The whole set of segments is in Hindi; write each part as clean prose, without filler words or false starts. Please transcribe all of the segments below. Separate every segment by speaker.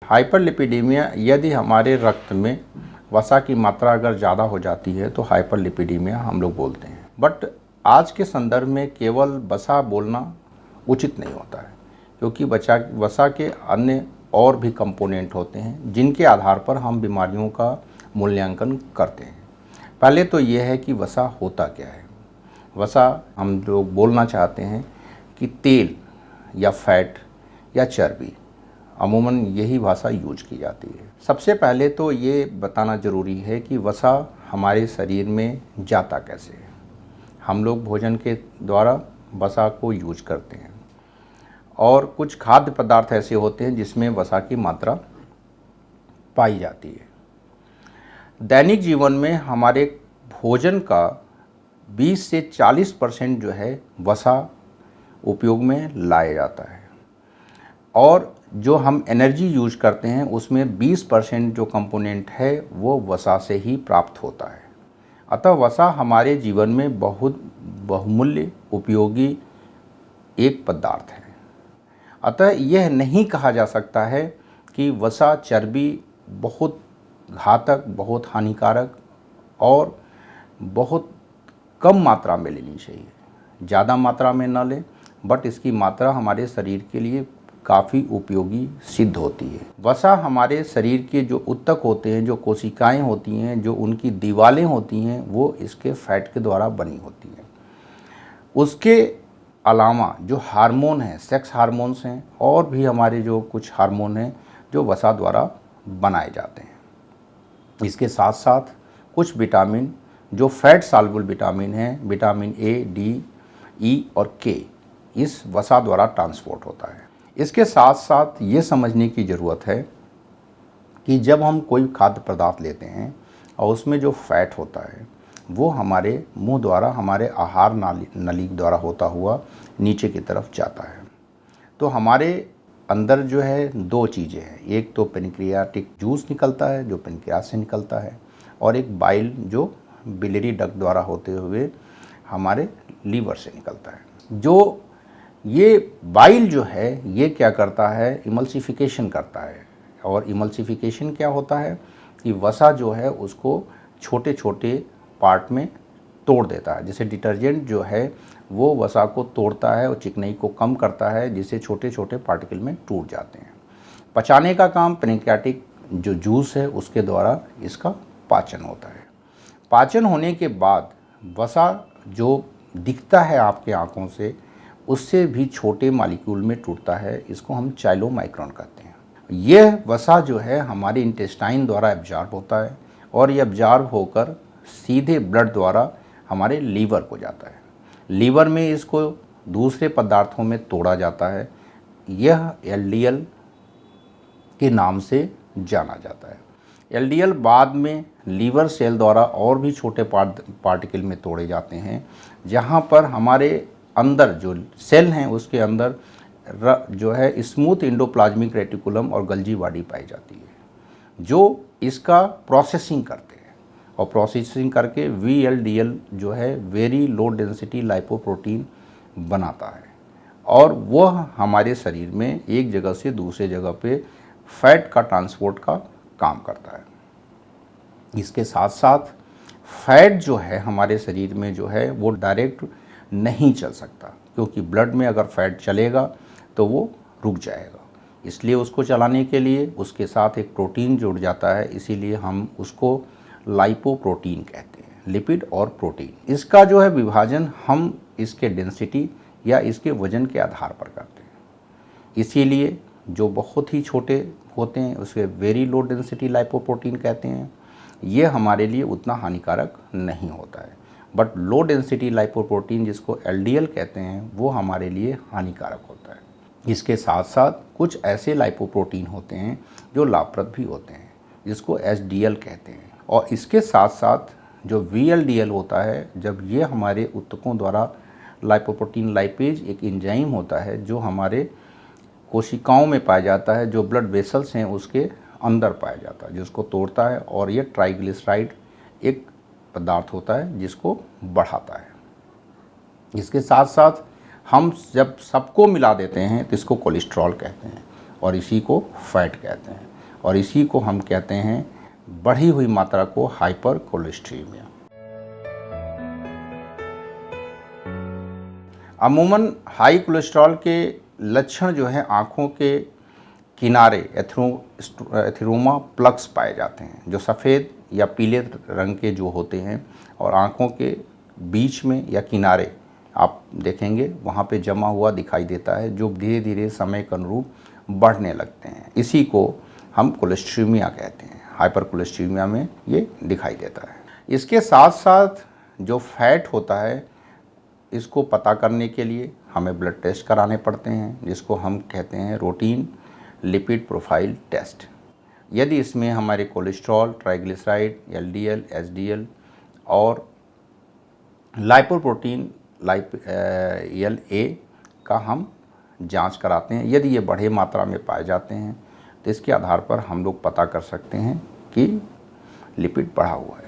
Speaker 1: हाइपरलिपिडीमिया यदि हमारे रक्त में वसा की मात्रा अगर ज़्यादा हो जाती है तो हाइपरलिपिडीमिया हम लोग बोलते हैं। बट आज के संदर्भ में केवल वसा बोलना उचित नहीं होता है, क्योंकि वसा के अन्य और भी कंपोनेंट होते हैं जिनके आधार पर हम बीमारियों का मूल्यांकन करते हैं। पहले तो यह है कि वसा होता क्या है। वसा हम लोग बोलना चाहते हैं कि तेल या फैट या चर्बी, अमूमन यही भाषा यूज की जाती है। सबसे पहले तो ये बताना ज़रूरी है कि वसा हमारे शरीर में जाता कैसे है। हम लोग भोजन के द्वारा वसा को यूज करते हैं और कुछ खाद्य पदार्थ ऐसे होते हैं जिसमें वसा की मात्रा पाई जाती है। दैनिक जीवन में हमारे भोजन का 20 से 40% जो है वसा उपयोग में लाया जाता है और जो हम एनर्जी यूज करते हैं उसमें 20% जो कंपोनेंट है वो वसा से ही प्राप्त होता है। अतः वसा हमारे जीवन में बहुत बहुमूल्य उपयोगी एक पदार्थ है। अतः यह नहीं कहा जा सकता है कि वसा चर्बी बहुत घातक, बहुत हानिकारक और बहुत कम मात्रा में लेनी चाहिए। ज़्यादा मात्रा में न लें, बट इसकी मात्रा हमारे शरीर के लिए काफ़ी उपयोगी सिद्ध होती है। वसा हमारे शरीर के जो ऊतक होते हैं, जो कोशिकाएं होती हैं, जो उनकी दीवारें होती हैं, वो इसके फैट के द्वारा बनी होती हैं। उसके अलावा जो हार्मोन हैं, सेक्स हार्मोन्स हैं और भी हमारे जो कुछ हार्मोन हैं जो वसा द्वारा बनाए जाते हैं। इसके साथ साथ कुछ विटामिन जो फैट सॉल्युबल विटामिन हैं, विटामिन ए, डी, ई और के, इस वसा द्वारा ट्रांसपोर्ट होता है। इसके साथ साथ ये समझने की ज़रूरत है कि जब हम कोई खाद्य पदार्थ लेते हैं और उसमें जो फैट होता है वो हमारे मुंह द्वारा, हमारे आहार नली द्वारा होता हुआ नीचे की तरफ जाता है, तो हमारे अंदर जो है दो चीज़ें हैं। एक तो पेनक्रियाटिक जूस निकलता है जो पेनक्रियास से निकलता है, और एक बाइल जो बिलियरी डक्ट द्वारा होते हुए हमारे लीवर से निकलता है। जो ये बाइल जो है ये क्या करता है, इमल्सिफिकेशन करता है। और इमल्सिफिकेशन क्या होता है कि वसा जो है उसको छोटे छोटे पार्ट में तोड़ देता है। जैसे डिटर्जेंट जो है वो वसा को तोड़ता है और चिकनाई को कम करता है, जिससे छोटे छोटे पार्टिकल में टूट जाते हैं। पचाने का काम पेनक्रियाटिक जो जूस है उसके द्वारा इसका पाचन होता है। पाचन होने के बाद वसा जो दिखता है आपके आँखों से, उससे भी छोटे मॉलिक्यूल में टूटता है। इसको हम चाइलोमाइक्रॉन कहते हैं। यह वसा जो है हमारे इंटेस्टाइन द्वारा एब्जॉर्ब होता है और ये एब्जॉर्ब होकर सीधे ब्लड द्वारा हमारे लीवर को जाता है। लीवर में इसको दूसरे पदार्थों में तोड़ा जाता है। यह एलडीएल के नाम से जाना जाता है। एलडीएल बाद में लीवर सेल द्वारा और भी छोटे पार्टिकल में तोड़े जाते हैं, जहाँ पर हमारे अंदर जो सेल हैं उसके अंदर जो है स्मूथ एंडोप्लाज्मिक रेटिकुलम और गल्जी बॉडी पाई जाती है, जो इसका प्रोसेसिंग करते हैं और प्रोसेसिंग करके वीएलडीएल जो है वेरी लो डेंसिटी लाइपोप्रोटीन बनाता है और वह हमारे शरीर में एक जगह से दूसरे जगह पे फैट का ट्रांसपोर्ट का काम करता है। इसके साथ साथ फैट जो है हमारे शरीर में जो है वो डायरेक्ट नहीं चल सकता, क्योंकि ब्लड में अगर फैट चलेगा तो वो रुक जाएगा। इसलिए उसको चलाने के लिए उसके साथ एक प्रोटीन जुड़ जाता है, इसीलिए हम उसको लाइपोप्रोटीन कहते हैं, लिपिड और प्रोटीन। इसका जो है विभाजन हम इसके डेंसिटी या इसके वजन के आधार पर करते हैं। इसीलिए जो बहुत ही छोटे होते हैं उसे वेरी लो डेंसिटी लाइपोप्रोटीन कहते हैं। ये हमारे लिए उतना हानिकारक नहीं होता है, बट लो डेंसिटी लाइपोप्रोटीन जिसको एलडीएल कहते हैं वो हमारे लिए हानिकारक होता है। इसके साथ साथ कुछ ऐसे लाइपोप्रोटीन होते हैं जो लाभप्रद भी होते हैं, जिसको एचडीएल कहते हैं। और इसके साथ साथ जो वीएलडीएल होता है, जब ये हमारे ऊतकों द्वारा लाइपोप्रोटीन लाइपेज एक एंजाइम होता है जो हमारे कोशिकाओं में पाया जाता है, जो ब्लड वेसल्स हैं उसके अंदर पाया जाता है, जिसको तोड़ता है, और ये ट्राइग्लिसराइड एक पदार्थ होता है जिसको बढ़ाता है। इसके साथ साथ हम जब सबको मिला देते हैं तो इसको कोलेस्ट्रॉल कहते हैं और इसी को फैट कहते हैं। और इसी को हम कहते हैं बढ़ी हुई मात्रा को हाइपर कोलेस्ट्रीमिया। अमूमन हाई कोलेस्ट्रॉल के लक्षण जो है आँखों के किनारे एथेरोमा प्लग्स पाए जाते हैं, जो सफ़ेद या पीले रंग के जो होते हैं और आँखों के बीच में या किनारे आप देखेंगे वहाँ पे जमा हुआ दिखाई देता है, जो धीरे धीरे समय के अनुरूप बढ़ने लगते हैं। इसी को हम कोलेस्ट्रीमिया कहते हैं। हाइपर कोलेस्ट्रीमिया में ये दिखाई देता है। इसके साथ साथ जो फैट होता है, इसको पता करने के लिए हमें ब्लड टेस्ट कराने पड़ते हैं, जिसको हम कहते हैं रूटीन लिपिड प्रोफाइल टेस्ट। यदि इसमें हमारे कोलेस्ट्रॉल, ट्राइग्लिसराइड, एलडीएल, एसडीएल और लाइपोप्रोटीन LA का हम जांच कराते हैं। यदि ये बढ़े मात्रा में पाए जाते हैं तो इसके आधार पर हम लोग पता कर सकते हैं कि लिपिड बढ़ा हुआ है।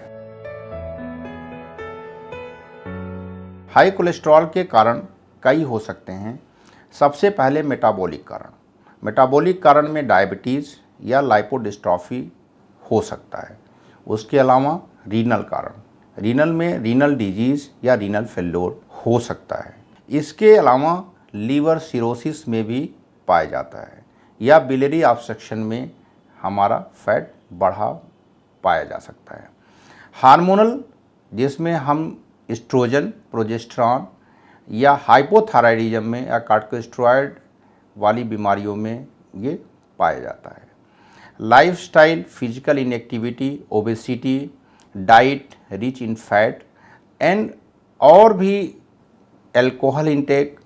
Speaker 1: हाई कोलेस्ट्रॉल के कारण कई हो सकते हैं। सबसे पहले मेटाबॉलिक कारण। मेटाबॉलिक कारण में डायबिटीज़ या लाइपोडिस्ट्रॉफी हो सकता है। उसके अलावा रीनल कारण, रीनल में रीनल डिजीज़ या रीनल फेल्योर हो सकता है। इसके अलावा लीवर सिरोसिस में भी पाया जाता है या बिलियरी ऑब्स्ट्रक्शन में हमारा फैट बढ़ा पाया जा सकता है। हार्मोनल, जिसमें हम एस्ट्रोजन, प्रोजेस्टेरॉन या हाइपोथायराइडिज्म में या कार्टिकोस्टेरॉइड वाली बीमारियों में ये पाया जाता है। Lifestyle, physical inactivity, obesity, diet rich in fat and और भी अल्कोहल इंटेक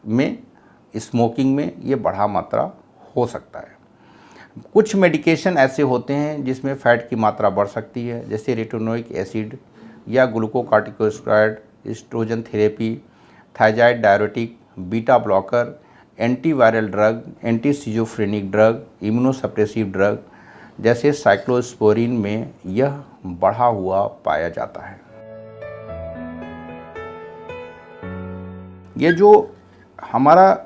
Speaker 1: में, स्मोकिंग में ये बढ़ा मात्रा हो सकता है। कुछ मेडिकेशन ऐसे होते हैं जिसमें फ़ैट की मात्रा बढ़ सकती है, जैसे रेटिनोइक एसिड या glucocorticosteroid, estrogen therapy, thyroid diuretic, beta blocker, antiviral drug, anti schizophrenic drug, immunosuppressive drug जैसे साइक्लोस्पोरिन में यह बढ़ा हुआ पाया जाता है। ये जो हमारा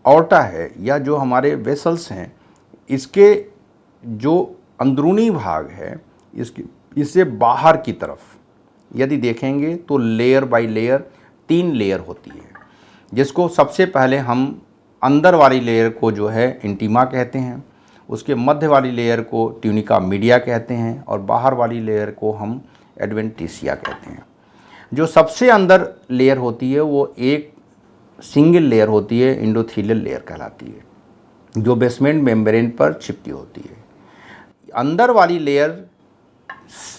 Speaker 1: ऑर्टा है या जो हमारे वेसल्स हैं, इसके जो अंदरूनी भाग है, इससे बाहर की तरफ यदि देखेंगे तो लेयर बाय लेयर 3 लेयर होती है, जिसको सबसे पहले हम अंदर वाली लेयर को जो है इंटीमा कहते हैं, उसके मध्य वाली लेयर को ट्यूनिका मीडिया कहते हैं और बाहर वाली लेयर को हम एडवेंटिसिया कहते हैं। जो सबसे अंदर लेयर होती है वो एक सिंगल लेयर होती है, एंडोथेलियल लेयर कहलाती है, जो बेसमेंट मेम्ब्रेन पर चिपकी होती है। अंदर वाली लेयर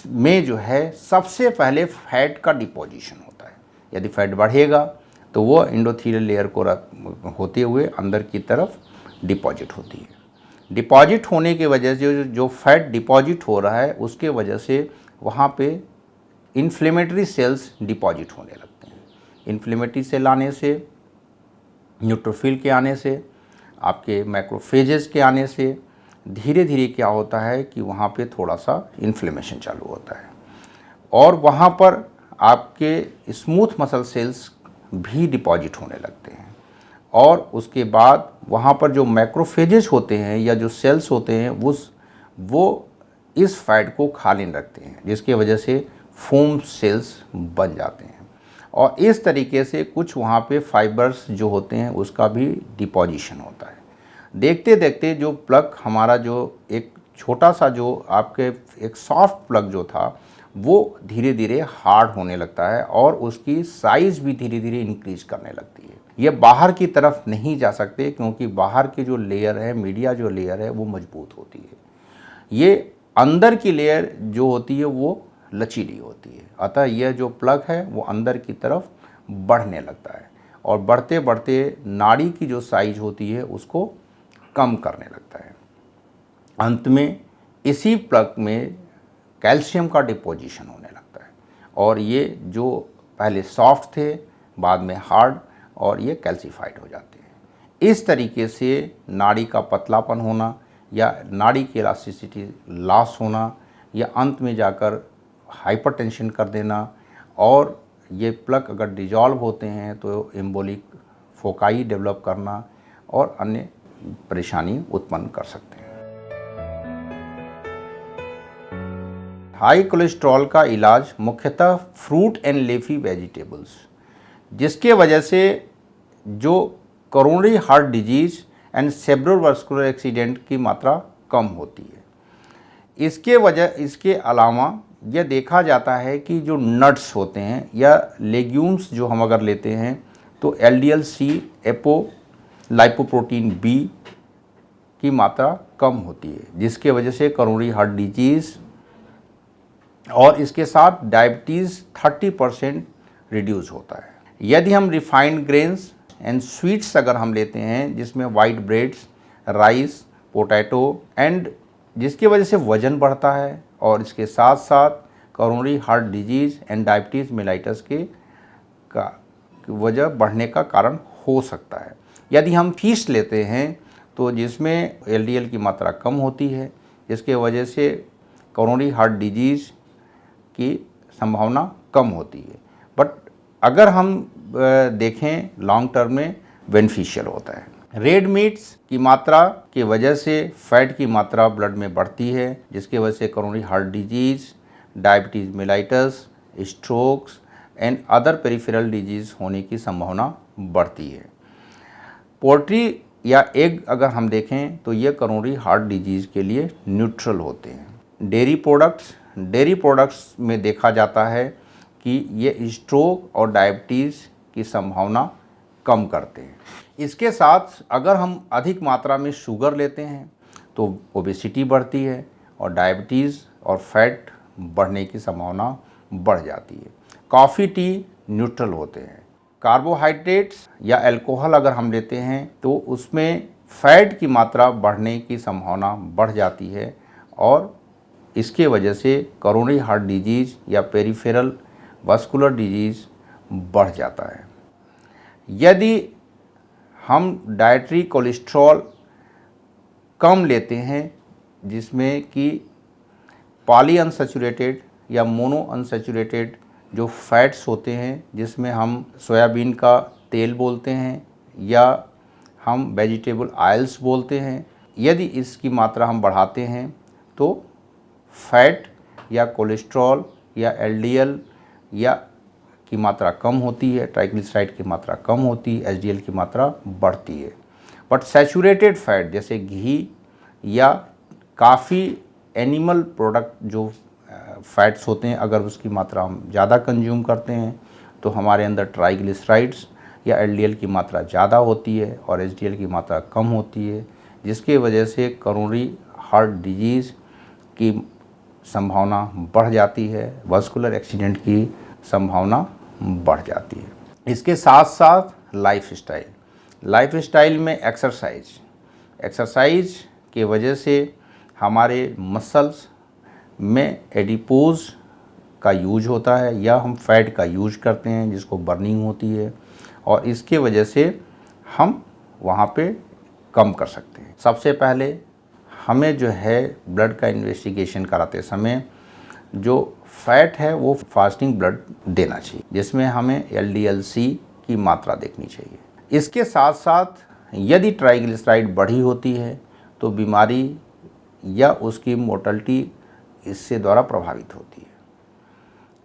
Speaker 1: में जो है सबसे पहले फैट का डिपोजिशन होता है। यदि फैट बढ़ेगा तो वो एंडोथेलियल लेयर को होते हुए अंदर की तरफ डिपॉजिट होती है। डिपॉजिट होने की वजह से जो फैट डिपॉजिट हो रहा है उसके वजह से वहाँ पे इन्फ्लेमेटरी सेल्स डिपॉजिट होने लगते हैं। इन्फ्लेमेटरी सेल आने से, न्यूट्रोफिल के आने से, आपके मैक्रोफेजेस के आने से धीरे धीरे क्या होता है कि वहाँ पे थोड़ा सा इन्फ्लेमेशन चालू होता है और वहाँ पर आपके स्मूथ मसल सेल्स भी डिपॉजिट होने लगते हैं और उसके बाद वहाँ पर जो मैक्रोफेजेस होते हैं या जो सेल्स होते हैं वो इस फैट को खा लेने लगते हैं, जिसकी वजह से फोम सेल्स बन जाते हैं और इस तरीके से कुछ वहाँ पे फाइबर्स जो होते हैं उसका भी डिपोजिशन होता है। देखते देखते जो प्लग हमारा जो एक छोटा सा जो आपके एक सॉफ्ट प्लग जो था वो धीरे धीरे हार्ड होने लगता है और उसकी साइज़ भी धीरे धीरे इंक्रीज करने लगती है। ये बाहर की तरफ नहीं जा सकते क्योंकि बाहर की जो लेयर है, मीडिया जो लेयर है वो मजबूत होती है। ये अंदर की लेयर जो होती है वो लचीली होती है, अतः यह जो प्लग है वो अंदर की तरफ बढ़ने लगता है और बढ़ते बढ़ते नाड़ी की जो साइज होती है उसको कम करने लगता है। अंत में इसी प्लग में कैल्शियम का डिपोजिशन होने लगता है और ये जो पहले सॉफ्ट थे बाद में हार्ड और ये कैल्सीफाइड हो जाते हैं। इस तरीके से नाड़ी का पतलापन होना या नाड़ी की इलास्टिसिटी लॉस होना या अंत में जाकर हाइपरटेंशन कर देना और ये प्लग अगर डिजॉल्व होते हैं तो एम्बोलिक फोकाई डेवलप करना और अन्य परेशानी उत्पन्न कर सकते हैं। हाई कोलेस्ट्रॉल का इलाज मुख्यतः फ्रूट एंड लीफी वेजिटेबल्स, जिसके वजह से जो coronary heart disease and cerebrovascular accident की मात्रा कम होती है। इसके अलावा यह देखा जाता है कि जो नट्स होते हैं या लेग्यूम्स जो हम अगर लेते हैं तो LDL-C, एपो, लाइपोप्रोटीन B की मात्रा कम होती है, जिसके वजह से कोरोनरी हार्ट डिजीज़ और इसके साथ डायबिटीज़ 30% रिड्यूस होता है। यदि हम रिफाइंड ग्रेन्स एंड स्वीट्स अगर हम लेते हैं, जिसमें white breads, rice, potato and जिसकी वजह से वज़न बढ़ता है और इसके साथ साथ coronary heart disease and diabetes mellitus के का वजह बढ़ने का कारण हो सकता है। यदि हम फीस लेते हैं तो जिसमें LDL की मात्रा कम होती है, जिसके वजह से कोरोनरी हार्ट डिजीज़ की संभावना कम होती है, बट अगर हम देखें लॉन्ग टर्म में बेनिफिशियल होता है। रेड मीट्स की मात्रा की वजह से फैट की मात्रा ब्लड में बढ़ती है, जिसकी वजह से coronary heart disease, diabetes mellitus, strokes and other peripheral disease होने की संभावना बढ़ती है। पोल्ट्री या एग अगर हम देखें तो ये कोरोनरी हार्ट डिजीज़ के लिए न्यूट्रल होते हैं। डेयरी प्रोडक्ट्स में देखा जाता है कि ये स्ट्रोक और डायबिटीज़ की संभावना कम करते हैं। इसके साथ अगर हम अधिक मात्रा में शुगर लेते हैं तो ओबेसिटी बढ़ती है और डायबिटीज़ और फैट बढ़ने की संभावना बढ़ जाती है। कॉफ़ी, टी न्यूट्रल होते हैं। कार्बोहाइड्रेट्स या अल्कोहल अगर हम लेते हैं तो उसमें फैट की मात्रा बढ़ने की संभावना बढ़ जाती है और इसके वजह से कोरोनरी हार्ट डिजीज़ या पेरिफेरल वास्कुलर डिजीज़ बढ़ जाता है। यदि हम डाइटरी कोलेस्ट्रॉल कम लेते हैं, जिसमें कि पॉली अनसैचुरेटेड या मोनो अनसैचुरेटेड जो फैट्स होते हैं, जिसमें हम सोयाबीन का तेल बोलते हैं या हम वेजिटेबल ऑयल्स बोलते हैं, यदि इसकी मात्रा हम बढ़ाते हैं तो फैट या कोलेस्ट्रॉल या LDL या की मात्रा कम होती है, ट्राइग्लिसराइड की मात्रा कम होती है, HDL की मात्रा बढ़ती है। बट सैचुरेटेड फैट जैसे घी या काफ़ी एनिमल प्रोडक्ट जो फैट्स होते हैं, अगर उसकी मात्रा हम ज़्यादा कंज्यूम करते हैं तो हमारे अंदर ट्राइग्लिसराइड्स या LDL की मात्रा ज़्यादा होती है और HDL की मात्रा कम होती है, जिसकी वजह से कोरोनरी हार्ट डिजीज़ की संभावना बढ़ जाती है, वास्कुलर एक्सीडेंट की संभावना बढ़ जाती है। इसके साथ साथ लाइफस्टाइल में एक्सरसाइज के वजह से हमारे मसल्स में एडिपोज का यूज होता है या हम फैट का यूज करते हैं, जिसको बर्निंग होती है और इसके वजह से हम वहाँ पे कम कर सकते हैं। सबसे पहले हमें जो है ब्लड का इन्वेस्टिगेशन कराते समय जो फैट है वो फास्टिंग ब्लड देना चाहिए, जिसमें हमें LDL-C की मात्रा देखनी चाहिए। इसके साथ साथ यदि ट्राइग्लिसराइड बढ़ी होती है तो बीमारी या उसकी मोर्टलिटी इससे द्वारा प्रभावित होती है।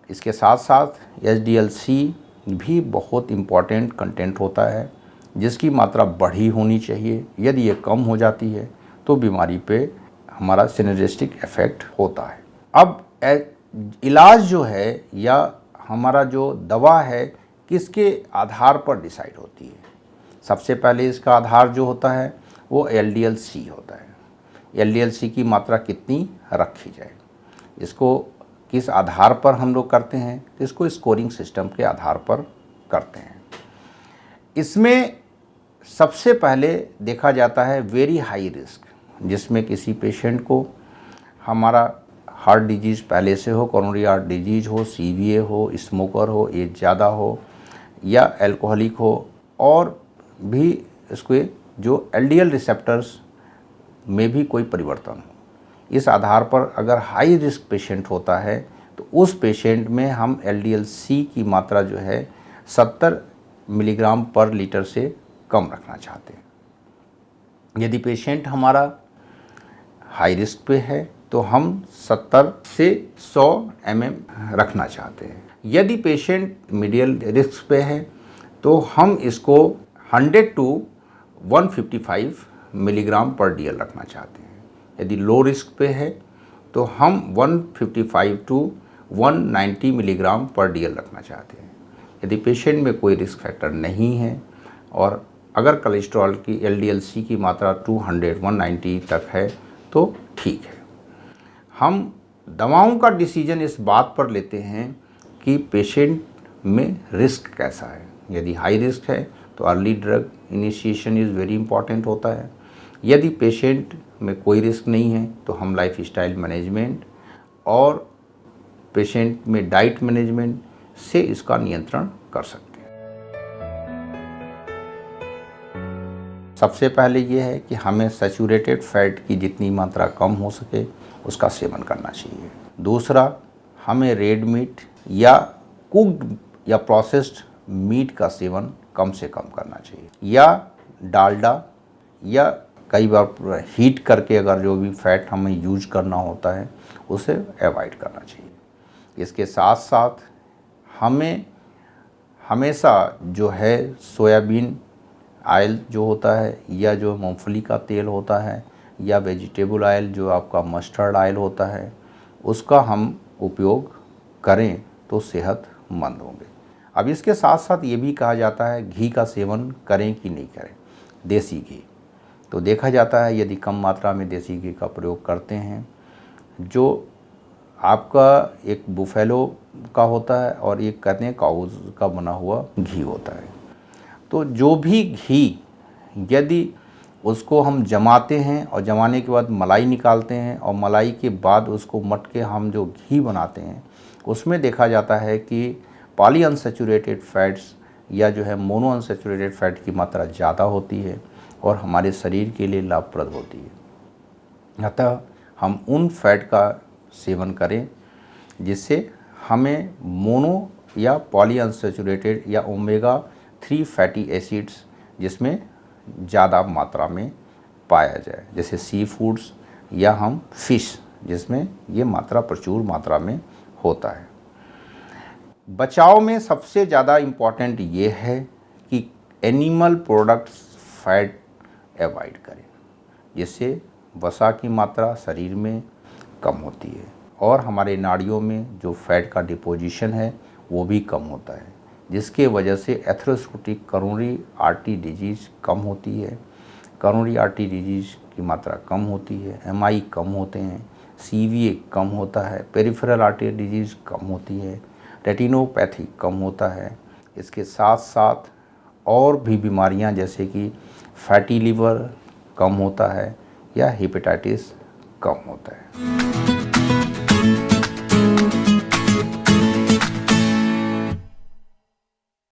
Speaker 1: इसके साथ साथ HDL-C भी बहुत इम्पॉर्टेंट कंटेंट होता है, जिसकी मात्रा बढ़ी होनी चाहिए। यदि ये कम हो जाती है तो बीमारी पे हमारा सिनर्जिस्टिक इफेक्ट होता है। अब इलाज जो है या हमारा जो दवा है किसके आधार पर डिसाइड होती है? सबसे पहले इसका आधार जो होता है वो LDL-C होता है। LDL-C की मात्रा कितनी रखी जाए, इसको किस आधार पर हम लोग करते हैं? इसको स्कोरिंग सिस्टम के आधार पर करते हैं। इसमें सबसे पहले देखा जाता है वेरी हाई रिस्क, जिसमें किसी पेशेंट को हमारा हार्ट डिजीज़ पहले से हो, कोरोनरी हार्ट डिजीज़ हो, CVA हो, स्मोकर हो, एज ज़्यादा हो या अल्कोहलिक हो और भी इसके जो LDL रिसेप्टर्स में भी कोई परिवर्तन हो। इस आधार पर अगर हाई रिस्क पेशेंट होता है तो उस पेशेंट में हम LDL-C की मात्रा जो है 70 मिलीग्राम पर लीटर से कम रखना चाहते हैं। यदि पेशेंट हमारा हाई रिस्क पे है तो हम 70 से 100 mm रखना चाहते हैं। यदि पेशेंट मीडियल रिस्क पे है तो हम इसको 100 टू 155 मिलीग्राम पर DL रखना चाहते हैं। यदि लो रिस्क पे है तो हम 155 टू 190 मिलीग्राम पर DL रखना चाहते हैं। यदि पेशेंट में कोई रिस्क फैक्टर नहीं है और अगर कोलेस्ट्रॉल की LDL-C की मात्रा 200-190 तक है तो ठीक है। हम दवाओं का डिसीजन इस बात पर लेते हैं कि पेशेंट में रिस्क कैसा है। यदि हाई रिस्क है तो early drug initiation is very important होता है। यदि पेशेंट में कोई रिस्क नहीं है तो हम लाइफ स्टाइल मैनेजमेंट और पेशेंट में डाइट मैनेजमेंट से इसका नियंत्रण कर सकते हैं। सबसे पहले ये है कि हमें सैचुरेटेड फैट की जितनी मात्रा कम हो सके उसका सेवन करना चाहिए। दूसरा, हमें रेड मीट या कुक्ड या प्रोसेस्ड मीट का सेवन कम से कम करना चाहिए, या डालडा, या कई बार हीट करके अगर जो भी फैट हमें यूज करना होता है उसे अवॉइड करना चाहिए। इसके साथ साथ हमें हमेशा जो है सोयाबीन ऑयल जो होता है, या जो मूंगफली का तेल होता है, या वेजिटेबल ऑयल जो आपका मस्टर्ड ऑयल होता है, उसका हम उपयोग करें तो सेहतमंद होंगे। अब इसके साथ साथ ये भी कहा जाता है घी का सेवन करें कि नहीं करें। देसी घी तो देखा जाता है यदि कम मात्रा में देसी घी का प्रयोग करते हैं, जो आपका एक बुफेलो का होता है और एक कहते हैं काउज का बना हुआ घी होता है, तो जो भी घी यदि उसको हम जमाते हैं और जमाने के बाद मलाई निकालते हैं और मलाई के बाद उसको मट के हम जो घी बनाते हैं उसमें देखा जाता है कि पॉली अनसैचुरेटेड फैट्स या जो है मोनो अनसैचुरेटेड फैट की मात्रा ज़्यादा होती है और हमारे शरीर के लिए लाभप्रद होती है। अतः हम उन फैट का सेवन करें जिससे हमें मोनो या पॉली अनसैचुरेटेड या ओमेगा 3 फैटी एसिड्स जिसमें ज़्यादा मात्रा में पाया जाए, जैसे सी फूड्स या हम फिश जिसमें ये मात्रा प्रचुर मात्रा में होता है। बचाव में सबसे ज़्यादा इम्पॉर्टेंट ये है कि एनिमल प्रोडक्ट्स फैट अवॉइड करें, जिससे वसा की मात्रा शरीर में कम होती है और हमारे नाड़ियों में जो फैट का डिपोजिशन है वो भी कम होता है, जिसके वजह से एथेरोस्क्लेरोटिक करोनरी आर्टरी डिजीज़ कम होती है। करोनरी आर्टरी डिजीज़ की मात्रा कम होती है, MI कम होते हैं, CVA कम होता है, पेरिफेरल आर्टरी डिजीज़ कम होती है, रेटिनोपैथी कम होता है। इसके साथ साथ और भी बीमारियां जैसे कि फैटी लीवर कम होता है या हेपेटाइटिस कम होता है।